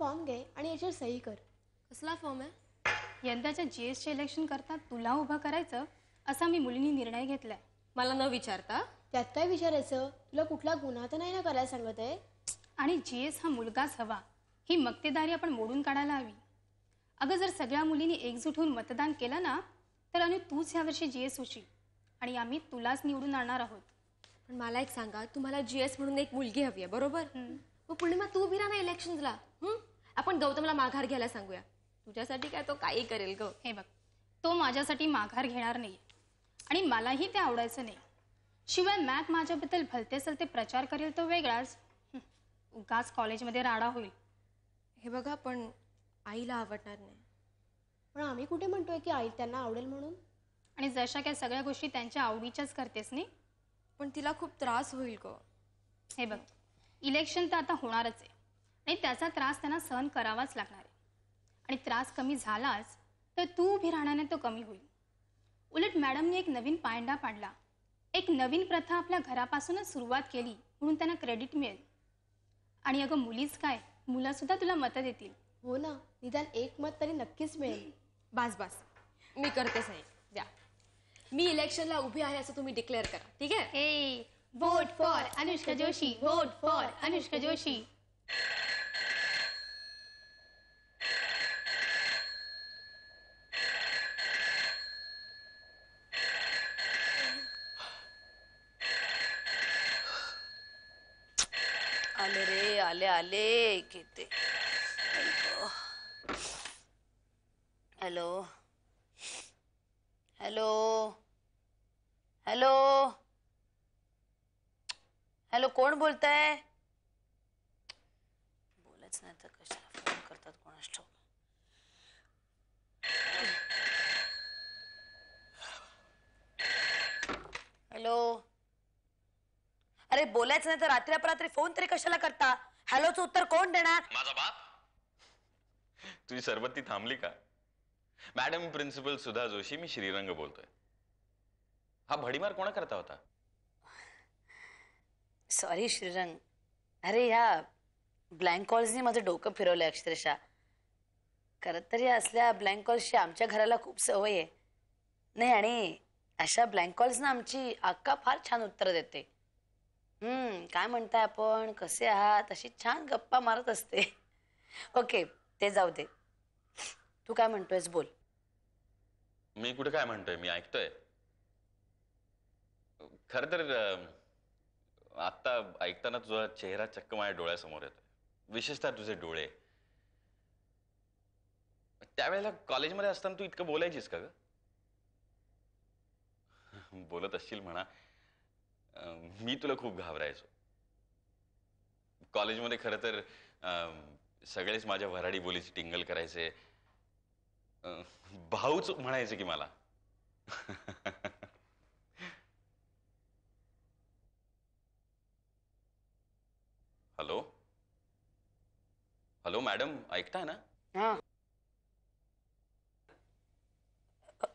Form घे आणि याच्यावर सही कर. कसला फॉर्म आहे? यंदाच्या GSचे इलेक्शन करता तुला उभं करायचं असा मी मुलींनी निर्णय घेतलाय. मला न विचारता? त्यात काय विचारायचं? तुला कुठला गुन्हा तर नाही ना करायला सांगत आहे? आणि GS हा मुलगाच हवा, ही मक्तेदारी आपण मोडून काढायला हवी. अगं जर सगळ्या मुलींनी एकजूट होऊन मतदान केलं ना तर अनु तूच ह्यावर्षी GS होशील आणि आम्ही तुलाच निवडून आणणार आहोत. पण मला एक सांगा, तुम्हाला GS म्हणून एक मुलगी हवी आहे बरोबर? मग पूर्णिमा तू उभी राहा ना इलेक्शनला. आपण गौतमला माघार घ्यायला सांगूया. तुझ्यासाठी काय तो काही करेल ग. हे बघ, तो माझ्यासाठी माघार घेणार नाही आणि मलाही ते आवडायचं नाही. शिवाय मॅक माझ्याबद्दल भलते सलते प्रचार करेल तो वेगळाच. उगाच कॉलेजमध्ये राडा होईल. हे बघा, पण आईला आवडणार नाही. पण आम्ही कुठे म्हणतोय की आई त्यांना आवडेल म्हणून. आणि जशा काय सगळ्या गोष्टी त्यांच्या आवडीच्याच करतेस नाही. पण तिला खूप त्रास होईल ग. हे बघ, इलेक्शन तर आता होणारच आहे आणि त्याचा त्रास त्यांना सहन करावाच लागणार आहे. आणि त्रास कमी झालाच तर तू उभी राहण्याने तो कमी होईल. उलट मॅडमने एक नवीन पायंडा पाडला, एक नवीन प्रथा आपल्या घरापासूनच सुरुवात केली म्हणून त्यांना क्रेडिट मिळेल. आणि अगं मुलीच काय, मुलंसुद्धा तुला मतं देतील. हो ना, निदान एक मत तरी नक्कीच मिळेल. बास बास, मी करते सही. द्या, मी इलेक्शनला उभी आहे असं तुम्ही डिक्लेअर करा. ठीक आहे? A vote for Anushka Joshi, vote for Anushka Joshi. आले रे, आले आले किती. हॅलो हॅलो हॅलो हॅलो, कोण बोलताय? बोलच नाही तर कशाला फोन करतात कोणास ठाऊक. हॅलो, अरे बोलायचं नाही तर रात्री अपरात्री फोन तरी कशाला करता? हॅलोचं उत्तर कोण देणार? माझा बाप. तुझी सरबत्ती थांबली का? मॅडम प्रिन्सिपल सुधा जोशी, मी श्रीरंग बोलतोय. हा भडीमार कोणा करता होता? सॉरी श्रीरंग, अरे ह्या ब्लँक कॉल्सनी माझं डोकं फिरवलंय अक्षरशः. खरं तर या असल्या ब्लँक कॉल्सची आमच्या घराला खूप सवय आहे. नाही, आणि अशा ब्लँक कॉल्सना आमची अक्का फार छान उत्तर देते. काय म्हणताय आपण, कसे आहात, अशी छान गप्पा मारत असते. ओके, ते जाऊ दे. तू काय म्हणतोयस बोल. मी कुठे काय म्हणतोय, मी ऐकतोय. खर तर आता ऐकताना तुझा चेहरा चक्क माझ्या डोळ्यासमोर येतोय, विशेषतः तुझे डोळे. त्यावेळेला कॉलेजमध्ये असताना तू इतकं बोलायचीस का ग? बोलत असशील म्हणा. मी तुला खूप घाबरायचो कॉलेजमध्ये. खरं तर सगळेच माझ्या वऱ्हाडी बोलीची टिंगल करायचे. भाऊच म्हणायचे की मला. हॅलो हॅलो मॅडम, ऐकताय ना? हा,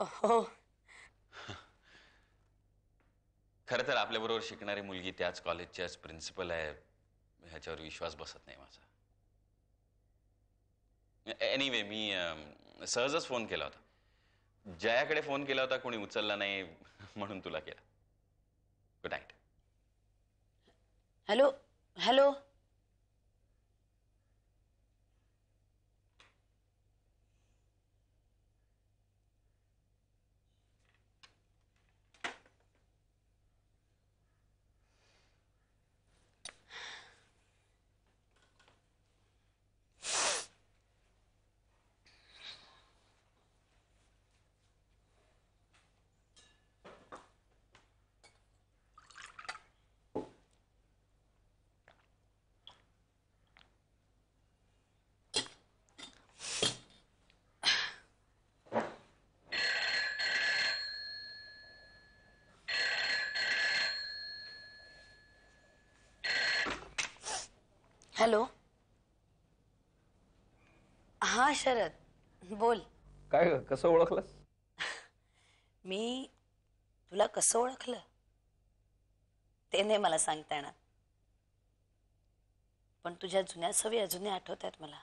हो. खरं तर आपल्याबरोबर शिकणारी मुलगी त्याच कॉलेजच्याच प्रिन्सिपल आहे ह्याच्यावर विश्वास बसत नाही माझा. एनिवे, मी सहजच फोन केला होता. जयाकडे फोन केला होता, कोणी उचलला नाही म्हणून तुला केला. Good night. Hello hello, hello. हा शरद, बोल. काय कसं ओळखलंस? मी तुला कसं ओळखलं ते नाही मला सांगता येणार, पण तुझ्या जुन्या सवयी अजूनही आठवत आहेत मला.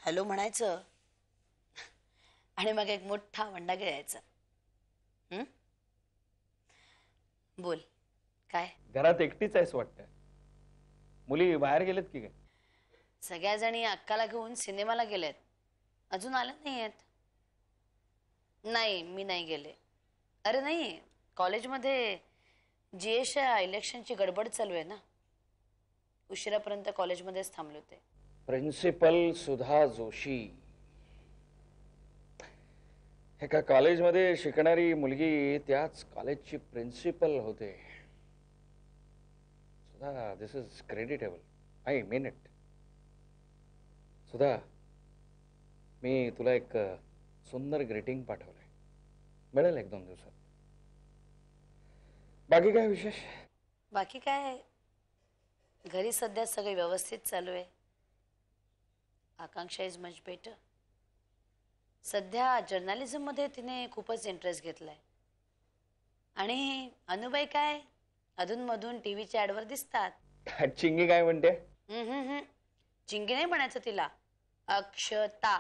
हॅलो म्हणायचं आणि मग एक मोठा वंडा गिळायचा. बोल काय. घरात एकटीच आहेस वाटतं. मुली बाहेर गेलेत की काय? सगळ्या जणी अक्काला घेऊन सिनेमाला गेलेत. अजून आले नाही आहेत. नाही मी नाही गेले. अरे नाही, कॉलेजमध्ये जीएसच्या इलेक्शनची गडबड चालू आहे ना. उशिरापर्यंत कॉलेजमध्येच थांबले होते. प्रिन्सिपल सुधा जोशी एका कॉलेजमध्ये शिकणारी मुलगी त्याच कॉलेजची प्रिन्सिपल होते. Sudha, this is creditable. I mean it. Sudha, मी तुला एक सुंदर ग्रीटिंग पाठवलंय. मिळेल 1-2 दिवसात. बाकी काय विशेष? बाकी काय, घरी सध्या सगळे व्यवस्थित चालू आहे. आकांक्षा इज मच बेटर. सध्या जर्नलिझम मध्ये तिने खूपच इंटरेस्ट घेतलाय. आणि अनुबाई काय अधूनमधून टीव्हीच्या ऍडवर दिसतात. चिंगी काय म्हणते? चिंगी नाही म्हणायचं तिला, अक्षता.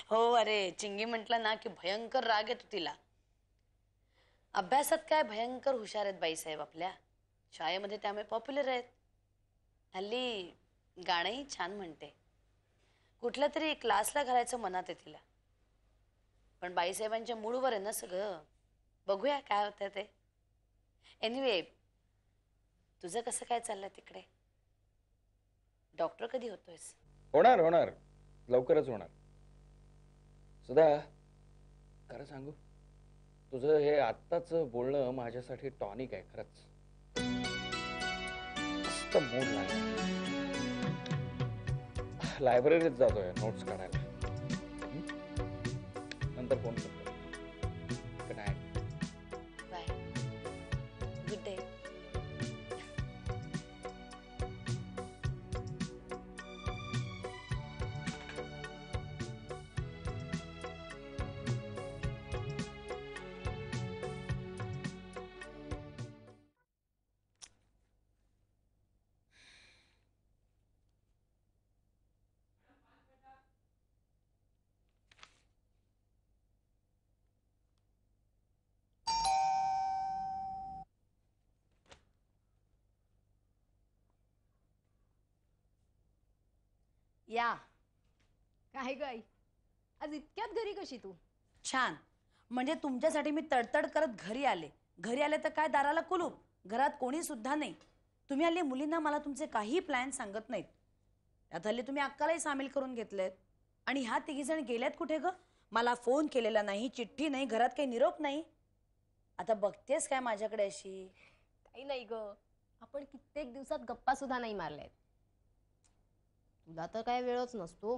हो अरे, चिंगी म्हटलं ना की भयंकर राग येतो तिला. अभ्यासात काय भयंकर हुशार आहेत बाईसाहेब आपल्या. शाळेमध्ये त्यामुळे पॉप्युलर आहेत. हल्ली गाणंही छान म्हणते. कुठल्या तरी क्लासला घालायचं मनात आहे तिला. पण बाईसाहेबांच्या मूडवर आहे ना सगळं. बघूया काय होतं ते. एनिवे, तुझं कसं काय चाललंय तिकडे? डॉक्टर कधी होतोयस? होणार होणार, लवकरच होणार. सुधा, खरं सांगू, तुझं हे आत्ताच बोलणं माझ्यासाठी टॉनिक आहे. खरंच मस्त मूड लागला. लायब्ररीत जातोय नोट्स काढायला. नंतर फोन करतो. Good night. Bye. Good day. या. काय ग आई, आज इतक्यात घरी कशी तू? छान. म्हणजे तुमच्यासाठी मी तडतड करत घरी आले. घरी आले तर काय, दाराला कुलूप. घरात कोणी सुद्धा नाही. तुम्ही हल्ली मुलींना मला तुमचे काही प्लॅन सांगत नाहीत. त्यात हल्ली तुम्ही अक्कालाही सामील करून घेतलेत. आणि ह्या 3 जण गेल्यात कुठे ग? मला फोन केलेला नाही, चिठ्ठी नाही, घरात काही निरोप नाही. आता बघतेस काय माझ्याकडे अशी? काही नाही ग, आपण कित्येक दिवसात गप्पा सुद्धा नाही मारल्यात. तुला तर काय वेळच नसतो.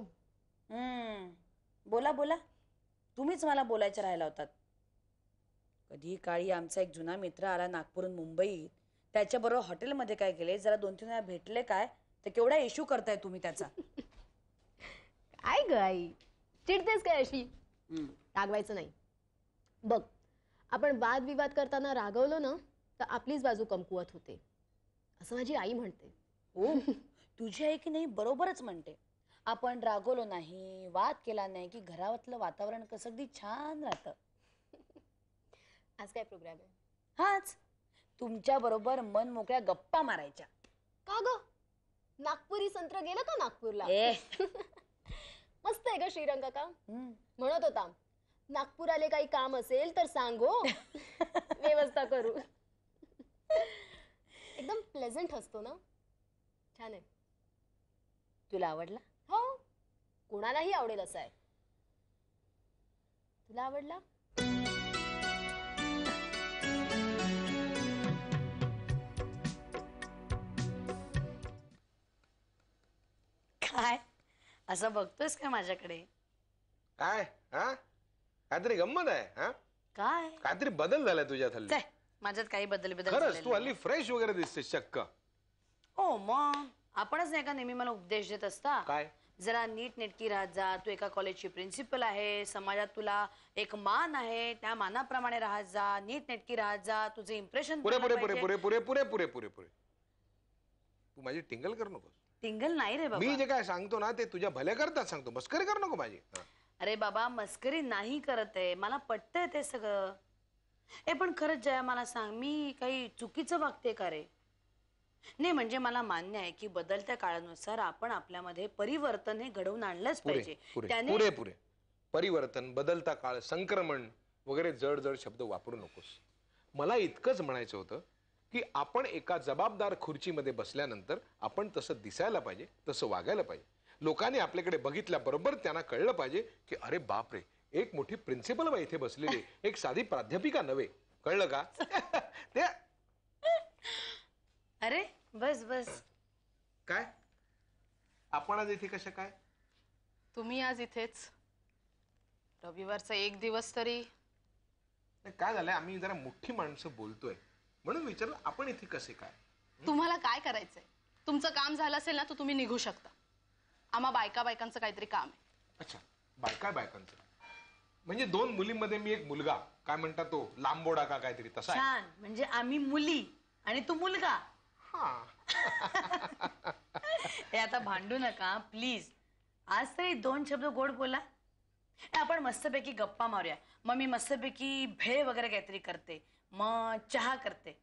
बोला बोला. तुम्हीच मला बोलायचं राहिला होतात. कधी काळी आमचा एक जुना मित्र आला नागपूरहून मुंबईत. त्याच्याबरोबर हॉटेलमध्ये काय गेले, जरा 2-3 वेळा भेटले काय, तर केवढा इश्यू करताय तुम्ही त्याचा. काय ग आई, चिडतेस काय अशी? रागवायचं नाही. बघ, आपण वादविवाद करताना रागवलो ना तर आपलीच बाजू कमकुवत होते, असं माझी आई म्हणते. हो, तुझी आई की नाही बरोबरच म्हणते. आपण रागवलो नाही, वाद केला नाही की घरातलं वातावरण कसं अगदी छान राहतं. आज काय प्रोग्राम आहे? हाच, तुमच्या बरोबर मन मोकळ्या गप्पा मारायच्या. का ग, नागपुरी संत्र गेलं का नागपूरला? मस्त आहे ग श्रीरंग काका. म्हणत होता नागपूर आले काही काम असेल तर सांगो, व्यवस्था करू. एकदम प्लेझंट असतो ना, छान आहे. तुला आवडला? हो, कोणालाही आवडेल असं आहे. तुला आवडला? काय असं बघतोयस काय माझ्याकडे? काय हा, काहीतरी गंमत आहे हा? काय काहीतरी बदल झालाय तुझ्यात हल्ली. माझ्यात काही बदल खरंच झालेला तू हल्ली फ्रेश वगैरे दिसते चक्क. हो मग आपणच नाही का नेहमी मला उपदेश देत असता. काय? जरा नीट नेटकी राहत जा. तू एका कॉलेजची प्रिन्सिपल आहे, समाजात तुला एक मान आहे, त्या मानाप्रमाणे राहत जा, नीट नेटकी राहत जा, तुझे इम्प्रेशन पुरे पुरे पुरे पुरे पुरे पुरे पुरे पुरे पुरे. तू माझी टिंगल करू नकोस. टिंगल नाही रे मी बाबा. जे काय सांगतो ना ते तुझ्या भल्या करतात सांगतो, मस्करी कर नको माझी. हा. अरे बाबा मस्करी नाही करत आहे, मला पटतंय ते सगळं. पण खरंच जया मला सांग, मी काही चुकीचं वागते का रे? नाही म्हणजे मला मान्य आहे की बदलत्या काळानुसार आपण आपल्यामध्ये परिवर्तन हे घडवून आणलंच पुरे पाहिजे. पुरे त्याने पुरे पुरे परिवर्तन, बदलता काळ, संक्रमण वगैरे जड जड शब्द वापरू नकोस. मला इतकंच म्हणायचं होतं की आपण एका जबाबदार खुर्चीमध्ये बसल्यानंतर आपण तसं दिसायला पाहिजे, तसं वागायला पाहिजे. लोकांनी आपल्याकडे बघितल्याबरोबर त्यांना कळलं पाहिजे की अरे बाप रे, एक मोठी प्रिन्सिपल बाई इथे बसलेली, एक साधी प्राध्यापिका नव्हे. कळलं का? ते अरे बस बस. काय आपण आज इथे कशा काय? तुम्ही आज इथेच रविवारचा एक दिवस तरी. नाही, काय झालंय, आम्ही जरा मोठी माणसं बोलतोय म्हणून विचारलं आपण इथे कसे काय. तुम्हाला काय करायचंय? तुमचं काम झालं असेल ना तर तुम्ही निघू शकता. आम्हा बायकांचं काहीतरी काम आहे. अच्छा, बायकांचं म्हणजे 2 मुलींमध्ये मी एक मुलगा, काय म्हणतात तो लांबोडा का काहीतरी तसा आहे. छान, म्हणजे आम्ही मुली आणि तू मुलगा. हा. हे आता भांडू नका प्लीज. आज तरी 2 शब्द गोड बोला. आपण मस्तपैकी गप्पा मारूया. मग मी मस्तपैकी भेळ वगैरे काहीतरी करते, मग चहा करते.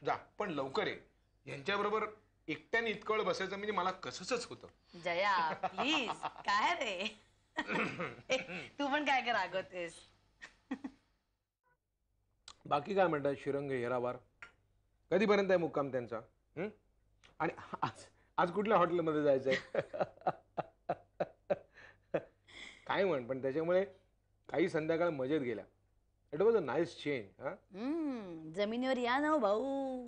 जा पण लवकर ये. यांच्याबरोबर एकट्याने इतकं वेळ बसायचं म्हणजे मला कसंच होतं. जया प्लीज. काय रे? तू पण काय कर रागवतेस? बाकी काय म्हणतात श्रीरंग येरावार? कधीपर्यंत आहे मुक्काम त्यांचा? आणि आज आज कुठल्या हॉटेलमध्ये जायचंय? काय म्हण, पण त्याच्यामुळे काही संध्याकाळ मजेत गेल्या. It was a nice change. जमिनीवर या ना हो भाऊ.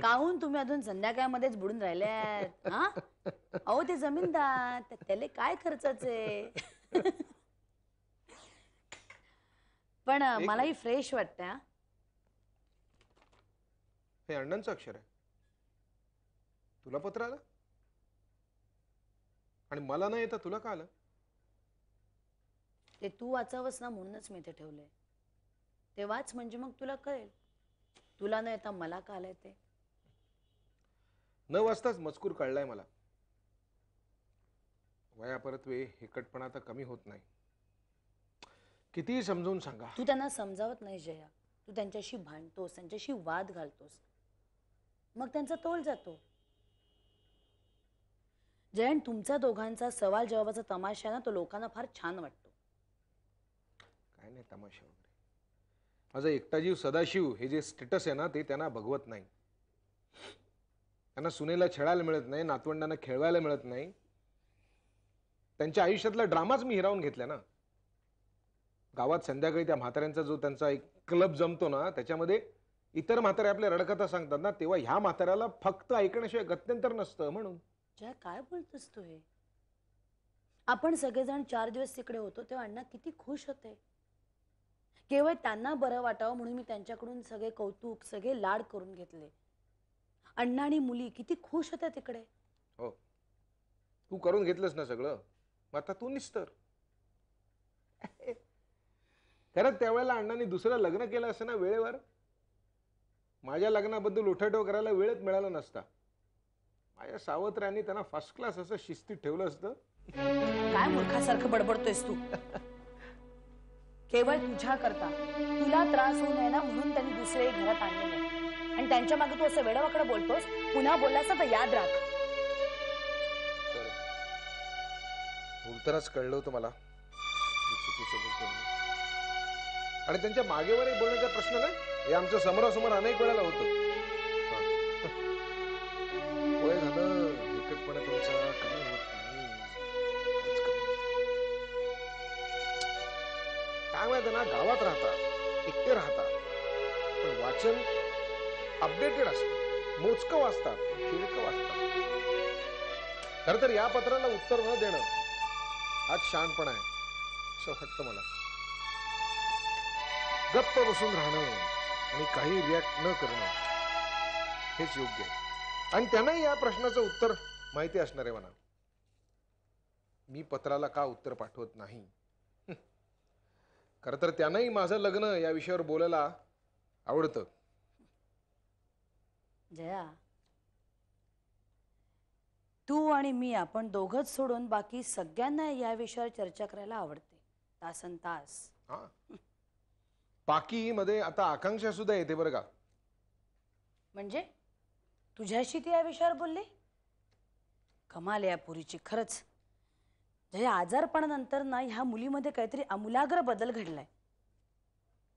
काहून तुम्ही अजून संध्याकाळमध्येच बुडून राहिल्यात? हा अहो ते जमीनदार, त्याला काय खर्चाचे. पण मलाही फ्रेश वाटतं. हा हे अण्णांचं अक्षर आहे. तुला पत्र आलं आणि मला नाही येतं, तुला का आलं? ते तू वाचावंस ना म्हणूनच मी ते ठेवलंय. ते वाच म्हणजे मग तुला कळेल. तुला न येता मला का आलंय ते. न वाचताच मजकूर कळलाय मला. वयापरत्वे हेकटपणा तर कमी होत नाही. कितीही समजून सांगा. तू त्यांना समजावत नाही जया. तू त्यांच्याशी भांडतोस, त्यांच्याशी वाद घालतोस, मग त्यांचा तोल जातो. जयंत, तुमचा दोघांचा सवाल जवाबाचा तमाशा ना तो लोकांना फार छान वाटतो. काय नाही तमाशा वगैरे. माझा एकटा जीव सदाशिव हे जे स्टेटस आहे ना ते त्यांना भगवत नाही. त्यांना सुनेला छेडायला मिळत नाही, नातवंडांना खेळवायला मिळत नाही. त्यांच्या आयुष्यातला ड्रामाच मी हिरावून घेतला ना. गावात संध्याकाळी त्या म्हाताऱ्यांचा जो त्यांचा एक क्लब जमतो ना, त्याच्यामध्ये इतर म्हातारे आपल्या रडकथा सांगतात ना, तेव्हा ह्या म्हाताऱ्याला फक्त ऐकण्याशिवाय गत्यंतर नसतं. म्हणून जय, काय बोलतोस तू हे? आपण सगळेजण 4 दिवस तिकडे होतो तेव्हा अण्णा किती खुश होते. केवळ त्यांना बरं वाटावं म्हणून मी त्यांच्याकडून सगळे कौतुक, सगळे लाड करून घेतले. अण्णा आणि मुली किती खुश होत्या तिकडे. हो, तू करून घेतलंस ना सगळं, मग आता तू निस्तर. खरंच त्यावेळेला अण्णांनी दुसरं लग्न केलं असं ना वेळेवर, माझ्या लग्नाबद्दल उठाठेव करायला वेळच मिळाला नसता. माझ्या सावत्रांनी त्यांना फर्स्ट क्लास असं शिस्तीत ठेवलं असतं. काय मूर्खासारखं बडबडतोयस तू? केवळ तुझ्या करता, तुला त्रास होऊ नये ना म्हणून त्यांनी दुसरे घरात आणले नाही. आणि त्यांच्या मागे तू असं वेडवाकडं बोलतोस. पुन्हा बोललास तर याद राख. बोलतानाच कळलं होतं मला मी चुकीचं बोलतो म्हणून. आणि त्यांच्या मागेवर बोलण्याचा प्रश्न नाही, हे आमच्या समोरासमोर अनेक वेळेला होतं. वय झालं, एकटपणा तुमचा कमी होत नाही. काय माहिती ना, गावात राहता, एकटे राहता, पण वाचन अपडेटेड असतं. मोजकं वाचतात, किरकं वाचतात. खरं तर या पत्राला उत्तर न देणं हाच शहाणपणा आहे असं वाटतं मला. गप्प बसून राहणं आणि काही रिॲक्ट न करणं हेच योग्य आहे. आणि त्यांनाही या प्रश्नाचं उत्तर माहिती असणार आहे म्हणा. मी पत्राला का उत्तर पाठवत नाही. खरं तर त्यांनाही माझं लग्न या विषयावर बोलायला आवडतं. जया, तू आणि मी आपण दोघंच सोडून बाकी सगळ्यांना या विषयावर चर्चा करायला आवडते तासन तास. हा बाकी मध्ये आता आकांक्षा सुद्धा येते बरं का. म्हणजे तुझ्याशी ती या विषयावर बोलली? कमाल आहे या पुरीची खरंच. म्हणजे आजारपणानंतर ना ह्या मुलीमध्ये काहीतरी आमूलाग्र बदल घडलाय.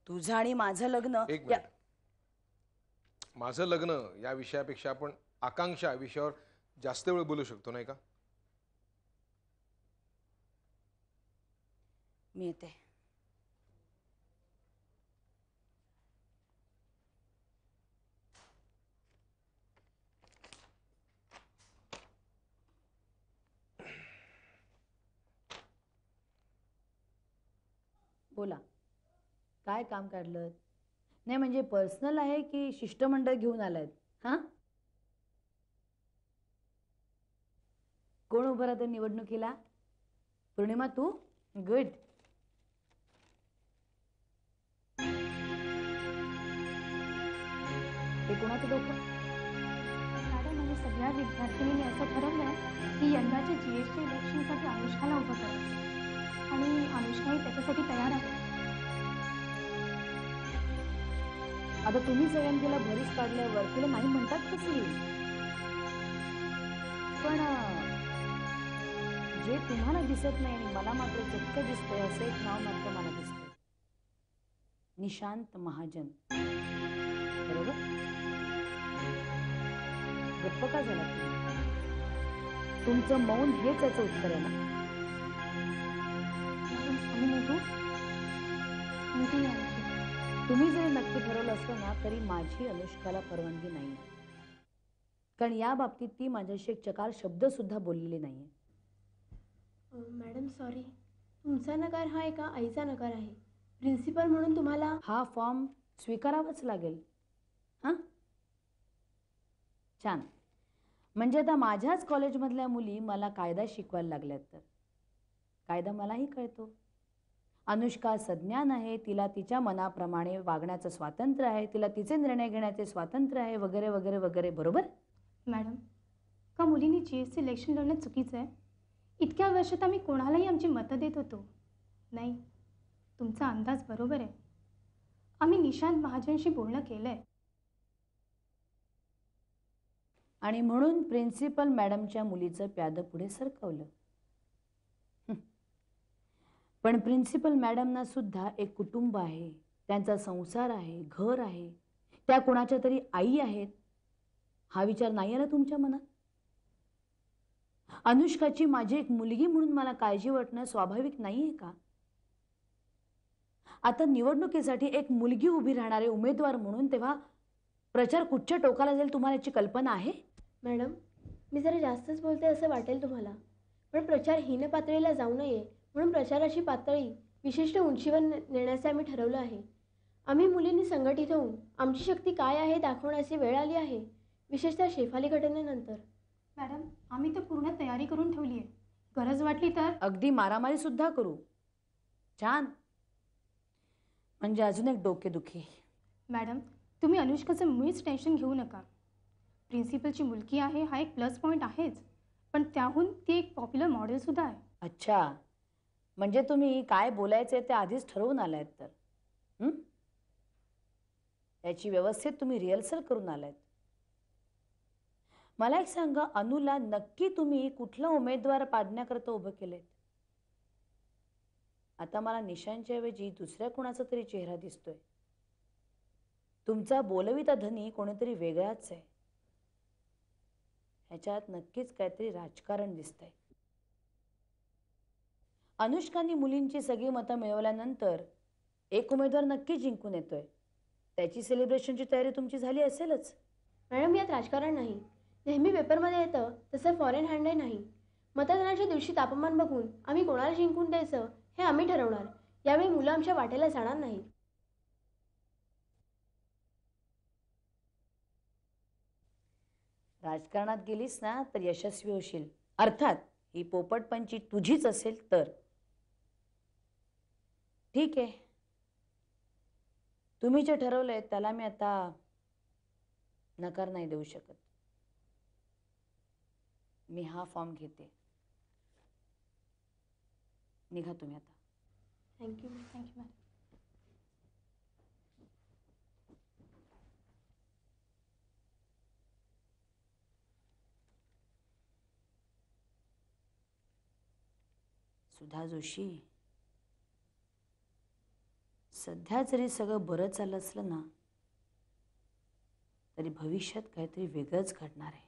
तुझं आणि माझं लग्न एक मिनिट. माझं लग्न या विषयापेक्षा आपण आकांक्षा विषयावर जास्त वेळ बोलू शकतो नाही का? मी येते. बोला, काय काम काढलं? नाही म्हणजे पर्सनल आहे की शिष्टमंडळ घेऊन आलायत? हा, कोण उभं राहतं निवडणुकीला? पूर्णिमा तू? गुड. ते कोणाचं डोकं? मॅडम आम्ही सगळ्या विद्यार्थिनींनी असं ठरवलंय की यंदाच्या जीएसटी इलेक्शनसाठी अनुष्काला उभं करायचं आणि अनुष्काही त्याच्यासाठी तयार आहे. आता तुम्ही जयंतीला भरीस काढल्यावर तुला नाही म्हणतात कसली? पण जे तुम्हाला दिसत नाही आणि मला मात्र चक्क दिसतंय असं एक नाव मात्र मला दिसतंय. निशांत महाजन. बरोबर? गप्प का झाला तुम्ही? तुमचं मौन हेच याचं उत्तर आहे ना? आम्ही निघू आमची. तुम्ही जरी नक्की ठरवलं असलं ना तरी माझी अनुष्काला परवानगी नाही. कारण या बाबतीत ती माझ्याशी एक चकार शब्द सुद्धा बोललेली नाहीये. मॅडम सॉरी, तुमचा नकार हा एका आईचा नकार आहे. प्रिन्सिपल म्हणून तुम्हाला हा फॉर्म स्वीकारावाच लागेल. हां, छान. म्हणजे आता माझ्याच कॉलेजमधल्या मुली मला कायदा शिकवायला लागल्यात. तर कायदा मलाही कळतो. अनुष्का सज्ञान आहे, तिला तिच्या मनाप्रमाणे वागण्याचं स्वातंत्र्य आहे, तिला तिचे निर्णय घेण्याचे स्वातंत्र्य आहे, वगैरे वगैरे वगैरे. बरोबर? मॅडम, का मुलींनी जीएसटी इलेक्शन लढणं चुकीचं आहे? इतक्या वर्षात आम्ही कोणालाही आमची मतं देत होतो. नाही, तुमचा अंदाज बरोबर आहे. आम्ही निशांत महाजनशी बोलणं केलंय. आणि म्हणून प्रिन्सिपल मॅडमच्या मुलीचं प्यादं पुढे सरकवलं. पण प्रिन्सिपल मॅडमना सुद्धा एक कुटुंब आहे, त्यांचा संसार आहे, घर आहे, त्या कोणाच्या तरी आई आहेत. हा विचार नाही आला तुमच्या मनात? अनुष्काची माझी एक मुलगी म्हणून मला काळजी वाटणं स्वाभाविक नाहीये का? आता निवडणुकीसाठी एक मुलगी उभी राहणारे उमेदवार म्हणून तेव्हा प्रचार कुठच्या टोकाला जाईल तुम्हाला याची कल्पना आहे? मॅडम, मी जरा जास्तच बोलते असं वाटेल तुम्हाला, पण प्रचार हीन पातळीला जाऊ नये म्हणून प्रचाराची पातळी विशिष्ट उंचीवर नेण्याचे आम्ही ठरवलं आहे. आम्ही मुलींनी संघटित होऊन आमची शक्ती काय आहे दाखवण्याची वेळ आली आहे, विशेषतः शेफाली घटनेनंतर. मॅडम, आम्ही तर पूर्ण तयारी करून ठेवली आहे. गरज वाटली तर अगदी मारामारी सुद्धा करू. छान. म्हणजे अजून एक डोकेदुखी. मॅडम, तुम्ही अनुष्काचं मुळीच टेन्शन घेऊ नका. प्रिन्सिपलची मुलगी आहे हा एक प्लस पॉईंट आहेच, पण त्याहून ती एक पॉप्युलर मॉडेलसुद्धा आहे. अच्छा, म्हणजे तुम्ही काय बोलायचे ते आधीच ठरवून आलायत. तर याची व्यवस्थित तुम्ही रिहर्सल करून आलायत. मला एक सांगा, अनुला नक्की तुम्ही कुठला उमेदवार पाडण्याकरता उभं केलंय? आता मला निशांच्या ऐवजी दुसऱ्या कोणाचा तरी चेहरा दिसतोय. तुमचा बोलविता धनी कोणीतरी वेगळाच आहे. ह्याच्यात नक्कीच काहीतरी राजकारण दिसतंय. अनुष्काने मुलींची सगळी मतं मिळवल्यानंतर एक उमेदवार नक्की जिंकून येतोय. त्याची सेलिब्रेशनची तयारी तुमची झाली असेलच. मॅडम, यात राजकारण नाही. नेहमी पेपरमध्ये येतं तसं फॉरेन हँड नाही. मतदानाच्या दिवशी तापमान बघून आम्ही कोणाला जिंकून द्यायचं हे आम्ही ठरवणार. यावेळी मुलं आमच्या वाटेला जाणार नाही. राजकारणात गेलीस ना तर यशस्वी होशील. अर्थात ही पोपटपंची तुझीच असेल तर. ठीक आहे, तुम्ही जे ठरवलंय त्याला मी आता नकार नाही देऊ शकत. मी हा फॉर्म घेते. निघा तुम्ही आता. Thank you thank you madam. Sudha Joshi, सध्या जरी सगळं बरं चाललं असलं ना तरी भविष्यात काहीतरी वेगळंच घडणार आहे.